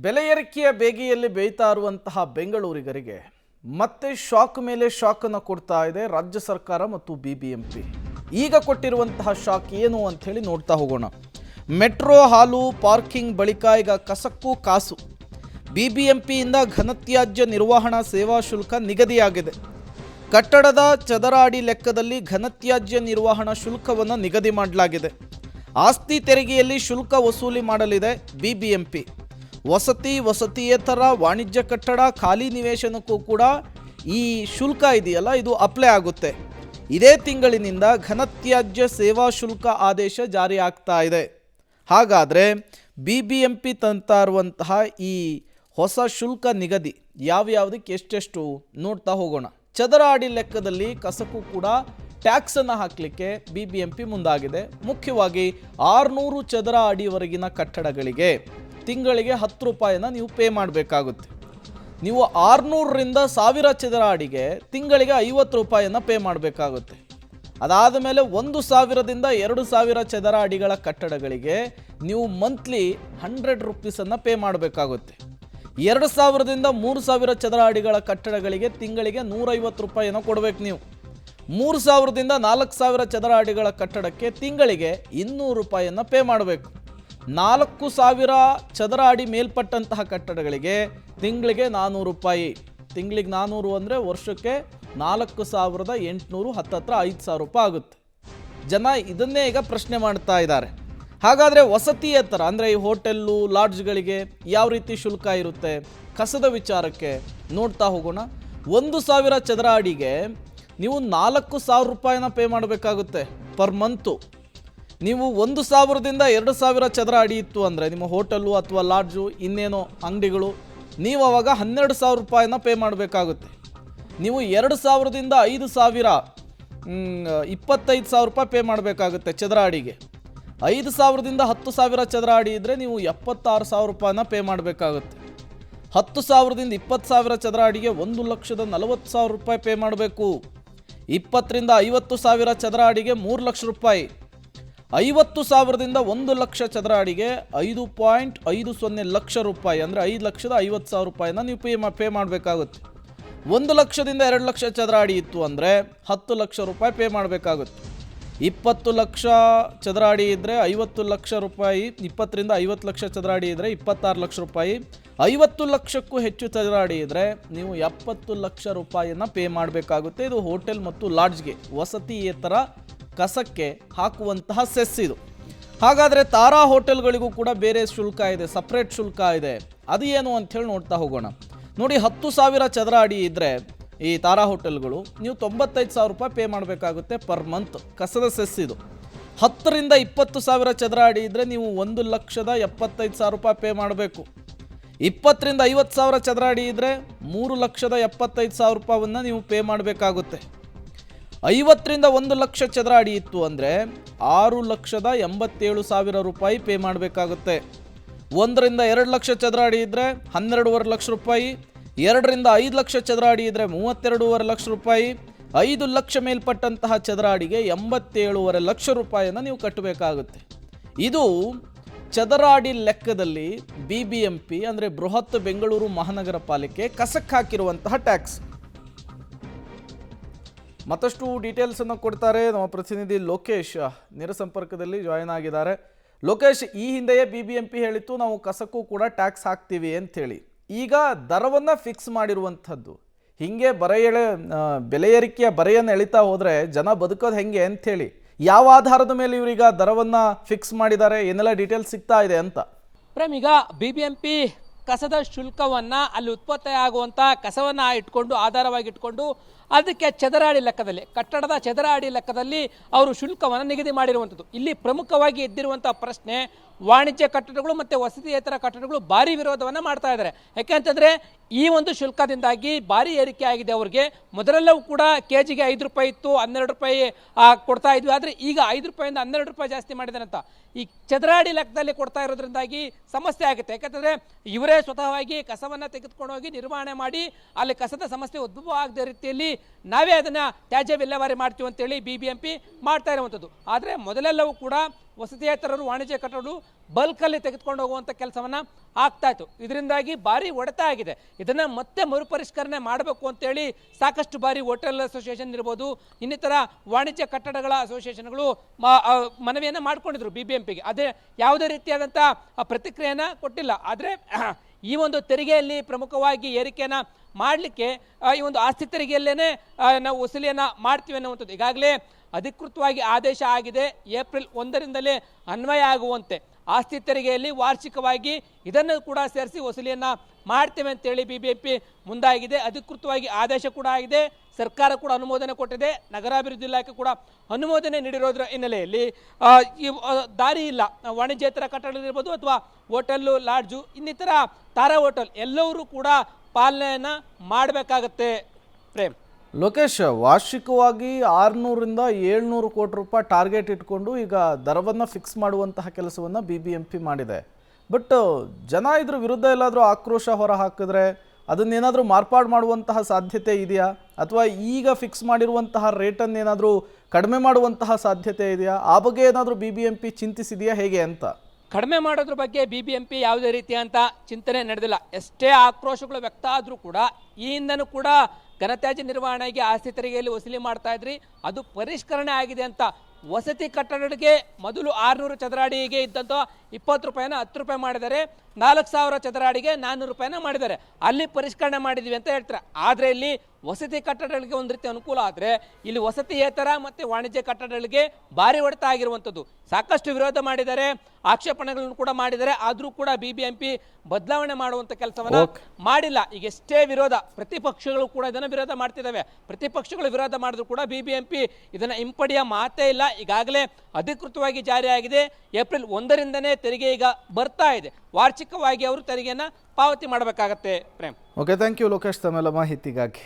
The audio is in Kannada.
ಬೆಲೆ ಏರಿಕೆಯ ಬೇಗೆಯಲ್ಲಿ ಬೇಯ್ತಾ ಇರುವಂತಹ ಬೆಂಗಳೂರಿಗರಿಗೆ ಮತ್ತೆ ಶಾಕ್ ಮೇಲೆ ಶಾಕ್ ಅನ್ನು ಕೊಡ್ತಾ ಇದೆ ರಾಜ್ಯ ಸರ್ಕಾರ ಮತ್ತು ಬಿಬಿಎಂಪಿ. ಈಗ ಕೊಟ್ಟಿರುವಂತಹ ಶಾಕ್ ಏನು ಅಂತ ಹೇಳಿ ನೋಡ್ತಾ ಹೋಗೋಣ. ಮೆಟ್ರೋ ಹಾಲು ಪಾರ್ಕಿಂಗ್ ಬಳಿಕ ಈಗ ಕಸಕ್ಕೂ ಕಾಸು. ಬಿಬಿಎಂಪಿಯಿಂದ ಘನತ್ಯಾಜ್ಯ ನಿರ್ವಹಣಾ ಸೇವಾ ಶುಲ್ಕ ನಿಗದಿಯಾಗಿದೆ. ಕಟ್ಟಡದ ಚದರ ಅಡಿ ಲೆಕ್ಕದಲ್ಲಿ ಘನತ್ಯಾಜ್ಯ ನಿರ್ವಹಣಾ ಶುಲ್ಕವನ್ನು ನಿಗದಿ ಮಾಡಲಾಗಿದೆ. ಆಸ್ತಿ ತೆರಿಗೆಯಲ್ಲಿ ಶುಲ್ಕ ವಸೂಲಿ ಮಾಡಲಿದೆ ಬಿಬಿಎಂಪಿ. ವಸತಿಯೇತರ ವಾಣಿಜ್ಯ ಕಟ್ಟಡ ಖಾಲಿ ನಿವೇಶನಕ್ಕೂ ಕೂಡ ಈ ಶುಲ್ಕ ಇದೆಯಲ್ಲ ಇದು ಅಪ್ಲೈ ಆಗುತ್ತೆ. ಇದೇ ತಿಂಗಳಿನಿಂದ ಘನತ್ಯಾಜ್ಯ ಸೇವಾ ಶುಲ್ಕ ಆದೇಶ ಜಾರಿ ಆಗ್ತಾ ಇದೆ. ಹಾಗಾದರೆ ಬಿಬಿಎಂಪಿ ತಂತಾ ಇರುವಂತಹ ಈ ಹೊಸ ಶುಲ್ಕ ನಿಗದಿ ಯಾವ್ಯಾವುದಕ್ಕೆ ಎಷ್ಟೆಷ್ಟು ನೋಡ್ತಾ ಹೋಗೋಣ. ಚದರ ಅಡಿ ಲೆಕ್ಕದಲ್ಲಿ ಕಸಕ್ಕೂ ಕೂಡ ಟ್ಯಾಕ್ಸನ್ನು ಹಾಕಲಿಕ್ಕೆ ಬಿಬಿಎಂಪಿ ಮುಂದಾಗಿದೆ. ಮುಖ್ಯವಾಗಿ 600 ಚದರ ಅಡಿವರೆಗಿನ ಕಟ್ಟಡಗಳಿಗೆ ತಿಂಗಳಿಗೆ 10 ರೂಪಾಯಿನ ನೀವು ಪೇ ಮಾಡಬೇಕಾಗುತ್ತೆ. ನೀವು 600ರಿಂದ 1000 ಚದರ ಅಡಿಗೆ ತಿಂಗಳಿಗೆ 50 ರೂಪಾಯಿಯನ್ನು ಪೇ ಮಾಡಬೇಕಾಗುತ್ತೆ. ಅದಾದ ಮೇಲೆ 1000ದಿಂದ 2000 ಚದರ ಅಡಿಗಳ ಕಟ್ಟಡಗಳಿಗೆ ನೀವು ಮಂತ್ಲಿ 100 ರೂಪೀಸನ್ನು ಪೇ ಮಾಡಬೇಕಾಗುತ್ತೆ. 2000ದಿಂದ 3000 ಚದರ ಅಡಿಗಳ ಕಟ್ಟಡಗಳಿಗೆ ತಿಂಗಳಿಗೆ 150 ರೂಪಾಯಿಯನ್ನು ಕೊಡಬೇಕು. ನೀವು 3000ದಿಂದ 4000 ಚದರ ಅಡಿಗಳ ಕಟ್ಟಡಕ್ಕೆ ತಿಂಗಳಿಗೆ 200 ರೂಪಾಯಿಯನ್ನು ಪೇ ಮಾಡಬೇಕು. 4000 ಚದರ ಅಡಿ ಮೇಲ್ಪಟ್ಟಂತಹ ಕಟ್ಟಡಗಳಿಗೆ ತಿಂಗಳಿಗೆ 400 ರೂಪಾಯಿ. ತಿಂಗಳಿಗೆ 400 ಅಂದರೆ ವರ್ಷಕ್ಕೆ 4800, ಹತ್ತತ್ರ 5000 ರೂಪಾಯಿ ಆಗುತ್ತೆ. ಜನ ಇದನ್ನೇ ಈಗ ಪ್ರಶ್ನೆ ಮಾಡ್ತಾ ಇದ್ದಾರೆ. ಹಾಗಾದರೆ ವಸತಿಯೇತರ ಅಂದರೆ ಈ ಹೋಟೆಲ್ಲು ಲಾಡ್ಜ್ಗಳಿಗೆ ಯಾವ ರೀತಿ ಶುಲ್ಕ ಇರುತ್ತೆ? ಕಸದ ವಿಚಾರಕ್ಕೆ ನೋಡ್ತಾ ಹೋಗೋಣ. 1000 ಚದರ ಅಡಿಗೆ ನೀವು 4000 ರೂಪಾಯಿನ ಪೇ ಮಾಡಬೇಕಾಗುತ್ತೆ ಪರ್ ಮಂತು. ನೀವು 1000ದಿಂದ 2000 ಚದರ ಅಡಿ ಇತ್ತು ಅಂದರೆ ನಿಮ್ಮ ಹೋಟೆಲ್ಲು ಅಥವಾ ಲಾಡ್ಜು ಇನ್ನೇನೋ ಅಂಗಡಿಗಳು, ನೀವು ಅವಾಗ 12000 ರೂಪಾಯಿನ ಪೇ ಮಾಡಬೇಕಾಗುತ್ತೆ. ನೀವು 2000ದಿಂದ 5000 25,000 ರೂಪಾಯಿ ಪೇ ಮಾಡಬೇಕಾಗುತ್ತೆ ಚದರ ಅಡಿಗೆ. 5000ದಿಂದ 10,000 ಚದರ ಅಡಿ ಇದ್ದರೆ ನೀವು 76,000 ರೂಪಾಯಿನ ಪೇ ಮಾಡಬೇಕಾಗುತ್ತೆ. 10,000ದಿಂದ 20,000 ಚದರ ಅಡಿಗೆ 1,40,000 ರೂಪಾಯಿ ಪೇ ಮಾಡಬೇಕು. 20ರಿಂದ 50,000 ಚದರ ಅಡಿಗೆ 3 ಲಕ್ಷ ರೂಪಾಯಿ. 50,000ದಿಂದ 1 ಲಕ್ಷ ಚದರ ಅಡಿಗೆ 5.50 ಲಕ್ಷ ರೂಪಾಯಿ ಅಂದರೆ 5,50,000 ರೂಪಾಯಿನ ನೀವು ಪೇ ಮಾಡಬೇಕಾಗುತ್ತೆ. 1 ಲಕ್ಷದಿಂದ 2 ಲಕ್ಷ ಚದರ ಅಡಿ ಇತ್ತು ಅಂದರೆ 10 ಲಕ್ಷ ರೂಪಾಯಿ ಪೇ ಮಾಡಬೇಕಾಗುತ್ತೆ. 20 ಲಕ್ಷ ಚದರ ಅಡಿ ಇದ್ದರೆ 50 ಲಕ್ಷ ರೂಪಾಯಿ. 20ರಿಂದ 50 ಲಕ್ಷ ಚದರ ಅಡಿ ಇದ್ದರೆ 26 ಲಕ್ಷ ರೂಪಾಯಿ. 50 ಲಕ್ಷಕ್ಕೂ ಹೆಚ್ಚು ಚದರ ಅಡಿ ಇದ್ದರೆ ನೀವು 70 ಲಕ್ಷ ರೂಪಾಯಿಯನ್ನು ಪೇ ಮಾಡಬೇಕಾಗುತ್ತೆ. ಇದು ಹೋಟೆಲ್ ಮತ್ತು ಲಾಡ್ಜ್ಗೆ ವಸತಿಯೇತರ ಕಸಕ್ಕೆ ಹಾಕುವಂತಹ ಸೆಸ್ ಇದು. ಹಾಗಾದರೆ ತಾರಾ ಹೋಟೆಲ್ಗಳಿಗೂ ಕೂಡ ಬೇರೆ ಶುಲ್ಕ ಇದೆ, ಸಪ್ರೇಟ್ ಶುಲ್ಕ ಇದೆ. ಅದು ಏನು ಅಂಥೇಳಿ ನೋಡ್ತಾ ಹೋಗೋಣ. ನೋಡಿ, 10,000 ಚದರ ಅಡಿ ಇದ್ದರೆ ಈ ತಾರಾ ಹೋಟೆಲ್ಗಳು ನೀವು 95,000 ರೂಪಾಯಿ ಪೇ ಮಾಡಬೇಕಾಗುತ್ತೆ ಪರ್ ಮಂತ್. ಕಸದ ಸೆಸ್ ಇದು. 10ರಿಂದ 20,000 ಚದರ ಅಡಿ ಇದ್ದರೆ ನೀವು 1,75,000 ರೂಪಾಯಿ ಪೇ ಮಾಡಬೇಕು. 20ರಿಂದ 50,000 ಚದರ ಅಡಿ ಇದ್ದರೆ 3,75,000 ರೂಪಾಯಿಯನ್ನು ನೀವು ಪೇ ಮಾಡಬೇಕಾಗುತ್ತೆ. 50ರಿಂದ 1 ಲಕ್ಷ ಚದರ ಅಡಿ ಇತ್ತು ಅಂದರೆ 6,87,000 ರೂಪಾಯಿ ಪೇ ಮಾಡಬೇಕಾಗುತ್ತೆ. 1ರಿಂದ 2 ಲಕ್ಷ ಚದರ ಅಡಿ ಇದ್ದರೆ 12.5 ಲಕ್ಷ ರೂಪಾಯಿ. 2ರಿಂದ 5 ಲಕ್ಷ ಚದರ ಅಡಿ ಇದ್ದರೆ 32.5 ಲಕ್ಷ ರೂಪಾಯಿ. 5 ಲಕ್ಷ ಮೇಲ್ಪಟ್ಟಂತಹ ಚದರ ಅಡಿಗೆ 87.5 ಲಕ್ಷ ರೂಪಾಯಿಯನ್ನು ನೀವು ಕಟ್ಟಬೇಕಾಗುತ್ತೆ. ಇದು ಚದರ ಅಡಿ ಲೆಕ್ಕದಲ್ಲಿ ಬಿಬಿಎಂಪಿ ಅಂದರೆ ಬೃಹತ್ ಬೆಂಗಳೂರು ಮಹಾನಗರ ಪಾಲಿಕೆ ಕಸಕ್ಕೆ ಹಾಕಿರುವಂತಹ ಟ್ಯಾಕ್ಸ್. ಮತ್ತಷ್ಟು ಡೀಟೇಲ್ಸನ್ನು ಕೊಡ್ತಾರೆ ನಮ್ಮ ಪ್ರತಿನಿಧಿ ಲೋಕೇಶ್ ನೇರ ಸಂಪರ್ಕದಲ್ಲಿ ಜಾಯಿನ್ ಆಗಿದ್ದಾರೆ. ಲೋಕೇಶ್, ಈ ಹಿಂದೆಯೇ ಬಿಬಿಎಂಪಿ ಹೇಳಿತ್ತು ನಾವು ಕಸಕ್ಕೂ ಕೂಡ ಟ್ಯಾಕ್ಸ್ ಹಾಕ್ತೀವಿ ಅಂಥೇಳಿ. ಈಗ ದರವನ್ನು ಫಿಕ್ಸ್ ಮಾಡಿರುವಂಥದ್ದು. ಹೀಗೆ ಬೆಲೆ ಏರಿಕೆಯ ಬರೆಯನ್ನು ಎಳಿತಾ ಹೋದರೆ ಜನ ಬದುಕೋದು ಹೆಂಗೆ ಅಂಥೇಳಿ ಯಾವ ಆಧಾರದ ಮೇಲೆ ಇವರೀಗ ದರವನ್ನು ಫಿಕ್ಸ್ ಮಾಡಿದ್ದಾರೆ, ಏನೆಲ್ಲ ಡೀಟೇಲ್ಸ್ ಸಿಗ್ತಾ ಇದೆ ಅಂತ? ಪ್ರೇಮ್, ಈಗ ಬಿಬಿಎಂಪಿ ಕಸದ ಶುಲ್ಕವನ್ನು ಅಲ್ಲಿ ಉತ್ಪತ್ತಿ ಆಗುವಂಥ ಕಸವನ್ನು ಇಟ್ಕೊಂಡು ಆಧಾರವಾಗಿ ಇಟ್ಕೊಂಡು ಅದಕ್ಕೆ ಚದರ ಅಡಿ ಲೆಕ್ಕದಲ್ಲಿ, ಕಟ್ಟಡದ ಚದರ ಅಡಿ ಲೆಕ್ಕದಲ್ಲಿ ಅವರು ಶುಲ್ಕವನ್ನು ನಿಗದಿ ಮಾಡಿರುವಂಥದ್ದು. ಇಲ್ಲಿ ಪ್ರಮುಖವಾಗಿ ಎದ್ದಿರುವಂಥ ಪ್ರಶ್ನೆ, ವಾಣಿಜ್ಯ ಕಟ್ಟಡಗಳು ಮತ್ತು ವಸತಿಯೇತರ ಕಟ್ಟಡಗಳು ಭಾರಿ ವಿರೋಧವನ್ನು ಮಾಡ್ತಾ ಇದ್ದಾರೆ. ಯಾಕೆಂತಂದರೆ ಈ ಒಂದು ಶುಲ್ಕದಿಂದಾಗಿ ಭಾರಿ ಏರಿಕೆ ಆಗಿದೆ ಅವ್ರಿಗೆ. ಮೊದಲೆಲ್ಲವೂ ಕೂಡ ಕೆಜಿಗೆ 5 ರೂಪಾಯಿ ಇತ್ತು, 12 ರೂಪಾಯಿ ಕೊಡ್ತಾ ಇದ್ವಿ. ಆದರೆ ಈಗ 5 ರೂಪಾಯಿಂದ 12 ರೂಪಾಯಿ ಜಾಸ್ತಿ ಮಾಡಿದಾರಂತ. ಈ ಚದರ ಅಡಿ ಲೆಕ್ಕದಲ್ಲಿ ಕೊಡ್ತಾ ಇರೋದ್ರಿಂದಾಗಿ ಸಮಸ್ಯೆ ಆಗುತ್ತೆ. ಯಾಕಂತಂದರೆ ಇವರೇ ಸ್ವತಃವಾಗಿ ಕಸವನ್ನು ತೆಗೆದುಕೊಂಡು ಹೋಗಿ ನಿರ್ವಹಣೆ ಮಾಡಿ ಅಲ್ಲಿ ಕಸದ ಸಮಸ್ಯೆ ಉದ್ಭವ ಆಗದ ರೀತಿಯಲ್ಲಿ ನಾವೇ ಅದನ್ನು ತ್ಯಾಜ್ಯ ವಿಲೇವಾರಿ ಮಾಡ್ತೀವಿ ಅಂತೇಳಿ ಬಿಬಿಎಂಪಿ ಮಾಡ್ತಾ ಇರುವಂಥದ್ದು. ಆದರೆ ಮೊದಲೆಲ್ಲವೂ ಕೂಡ ವಸತಿಯೇತರರು ವಾಣಿಜ್ಯ ಕಟ್ಟಡಗಳು ಬಲ್ಕಲ್ಲಿ ತೆಗೆದುಕೊಂಡು ಹೋಗುವಂಥ ಕೆಲಸವನ್ನು ಆಗ್ತಾ ಇತ್ತು. ಇದರಿಂದಾಗಿ ಭಾರಿ ಹೊಡೆತ ಆಗಿದೆ. ಇದನ್ನು ಮತ್ತೆ ಮರುಪರಿಷ್ಕರಣೆ ಮಾಡಬೇಕು ಅಂತೇಳಿ ಸಾಕಷ್ಟು ಬಾರಿ ಹೋಟೆಲ್ ಅಸೋಸಿಯೇಷನ್ ಇರ್ಬೋದು, ಇನ್ನಿತರ ವಾಣಿಜ್ಯ ಕಟ್ಟಡಗಳ ಅಸೋಸಿಯೇಷನ್ಗಳು ಮನವಿಯನ್ನು ಮಾಡ್ಕೊಂಡಿದ್ರು BBMPಗೆ. ಅದೇ ಯಾವುದೇ ರೀತಿಯಾದಂಥ ಪ್ರತಿಕ್ರಿಯೆಯನ್ನು ಕೊಟ್ಟಿಲ್ಲ. ಆದರೆ ಈ ಒಂದು ತೆರಿಗೆಯಲ್ಲಿ ಪ್ರಮುಖವಾಗಿ ಏರಿಕೆಯನ್ನು ಮಾಡಲಿಕ್ಕೆ ಈ ಒಂದು ಆಸ್ತಿ ತೆರಿಗೆಯಲ್ಲೇ ನಾವು ವಸೂಲಿಯನ್ನು ಮಾಡ್ತೀವಿ ಅನ್ನುವಂಥದ್ದು ಈಗಾಗಲೇ ಅಧಿಕೃತವಾಗಿ ಆದೇಶ ಆಗಿದೆ. ಏಪ್ರಿಲ್ 1ರಿಂದಲೇ ಅನ್ವಯ ಆಗುವಂತೆ ಆಸ್ತಿ ತೆರಿಗೆಯಲ್ಲಿ ವಾರ್ಷಿಕವಾಗಿ ಇದನ್ನು ಕೂಡ ಸೇರಿಸಿ ವಸೂಲಿಯನ್ನು ಮಾಡ್ತೇವೆ ಅಂತೇಳಿ BBMP ಮುಂದಾಗಿದೆ. ಅಧಿಕೃತವಾಗಿ ಆದೇಶ ಕೂಡ ಆಗಿದೆ. ಸರ್ಕಾರ ಕೂಡ ಅನುಮೋದನೆ ಕೊಟ್ಟಿದೆ. ನಗರಾಭಿವೃದ್ಧಿ ಇಲಾಖೆ ಕೂಡ ಅನುಮೋದನೆ ನೀಡಿರೋದ್ರ ಹಿನ್ನೆಲೆಯಲ್ಲಿ ಈ ದಾರಿ ಇಲ್ಲ. ವಾಣಿಜ್ಯೇತರ ಕಟ್ಟಡಗಳಿರ್ಬೋದು ಅಥವಾ ಹೋಟೆಲ್ಲು, ಲಾಡ್ಜು, ಇನ್ನಿತರ ತಾರಾ ಹೋಟೆಲ್ ಎಲ್ಲರೂ ಕೂಡ ಪಾಲನೆಯನ್ನು ಮಾಡಬೇಕಾಗತ್ತೆ. ಪ್ರೇಮ್, ಲೋಕೇಶ್, ವಾರ್ಷಿಕವಾಗಿ 600ರಿಂದ 700 ಕೋಟಿ ರೂಪಾಯಿ ಟಾರ್ಗೆಟ್ ಇಟ್ಕೊಂಡು ಈಗ ದರವನ್ನು ಫಿಕ್ಸ್ ಮಾಡುವಂತಹ ಕೆಲಸವನ್ನು BBMP ಮಾಡಿದೆ. ಬಟ್ ಜನ ಇದ್ರ ವಿರುದ್ಧ ಎಲ್ಲಾದರೂ ಆಕ್ರೋಶ ಹೊರ ಹಾಕಿದ್ರೆ ಅದನ್ನೇನಾದರೂ ಮಾರ್ಪಾಡು ಮಾಡುವಂತಹ ಸಾಧ್ಯತೆ ಇದೆಯಾ? ಅಥವಾ ಈಗ ಫಿಕ್ಸ್ ಮಾಡಿರುವಂತಹ ರೇಟನ್ನೇನಾದರೂ ಕಡಿಮೆ ಮಾಡುವಂತಹ ಸಾಧ್ಯತೆ ಇದೆಯಾ? ಆ ಬಗ್ಗೆ ಏನಾದರೂ BBMP ಚಿಂತಿಸಿದೆಯಾ ಹೇಗೆ ಅಂತ? ಕಡಿಮೆ ಮಾಡೋದ್ರ ಬಗ್ಗೆ BBMP ಯಾವುದೇ ರೀತಿಯಂಥ ಚಿಂತನೆ ನಡೆದಿಲ್ಲ. ಎಷ್ಟೇ ಆಕ್ರೋಶಗಳು ವ್ಯಕ್ತ ಆದರೂ ಕೂಡ ಈ ಹಿಂದನೂ ಕೂಡ ಘನತ್ಯಾಜ್ಯ ನಿರ್ವಹಣೆಗೆ ಆಸ್ತಿ ತೆರಿಗೆಯಲ್ಲಿ ವಸೂಲಿ ಮಾಡ್ತಾ ಇದ್ರಿ, ಅದು ಪರಿಷ್ಕರಣೆ ಆಗಿದೆ ಅಂತ. ವಸತಿ ಕಟ್ಟಡಗಳಿಗೆ ಮೊದಲು 600 ಚದರ ಅಡಿಗೆ ಇದ್ದಂಥ 20 ರೂಪಾಯಿನ 10 ರೂಪಾಯಿ ಮಾಡಿದ್ದಾರೆ. 4000 ಚದರ ಅಡಿಗೆ 400 ರೂಪಾಯಿನ ಮಾಡಿದ್ದಾರೆ. ಅಲ್ಲಿ ಪರಿಷ್ಕರಣೆ ಮಾಡಿದ್ವಿ ಅಂತ ಹೇಳ್ತಾರೆ. ಆದರೆ ಇಲ್ಲಿ ವಸತಿ ಕಟ್ಟಡಗಳಿಗೆ ಒಂದು ರೀತಿ ಅನುಕೂಲ ಆದರೆ ಇಲ್ಲಿ ವಸತಿಯೇತರ ಮತ್ತು ವಾಣಿಜ್ಯ ಕಟ್ಟಡಗಳಿಗೆ ಭಾರಿ ಹೊಡೆತ ಆಗಿರುವಂಥದ್ದು. ಸಾಕಷ್ಟು ವಿರೋಧ ಮಾಡಿದ್ದಾರೆ, ಆಕ್ಷೇಪಣೆಗಳನ್ನು ಕೂಡ ಮಾಡಿದ್ದಾರೆ. ಆದರೂ ಕೂಡ BBMP ಬದಲಾವಣೆ ಮಾಡುವಂಥ ಕೆಲಸವನ್ನು ಮಾಡಿಲ್ಲ. ಈಗ ಎಷ್ಟೇ ವಿರೋಧ, ಪ್ರತಿಪಕ್ಷಗಳು ಕೂಡ ಇದನ್ನು ವಿರೋಧ ಮಾಡ್ತಿದ್ದಾವೆ. ಪ್ರತಿಪಕ್ಷಗಳು ವಿರೋಧ ಮಾಡಿದ್ರು ಕೂಡ BBMP ಇದನ್ನು ಹಿಂಪಡೆಯ ಮಾತೇ ಇಲ್ಲ. ಈಗಾಗಲೇ ಅಧಿಕೃತವಾಗಿ ಜಾರಿಯಾಗಿದೆ. ಏಪ್ರಿಲ್ 1ರಿಂದನೇ ತೆರಿಗೆ ಈಗ ಬರ್ತಾ ಇದೆ. ವಾರ್ಷಿಕವಾಗಿ ಅವರು ತೆರಿಗೆಯನ್ನು ಪಾವತಿ ಮಾಡಬೇಕಾಗತ್ತೆ. Prem, okay, thank you Lokesh ತಮ್ಮೆಲ್ಲ ಮಾಹಿತಿಗಾಗಿ.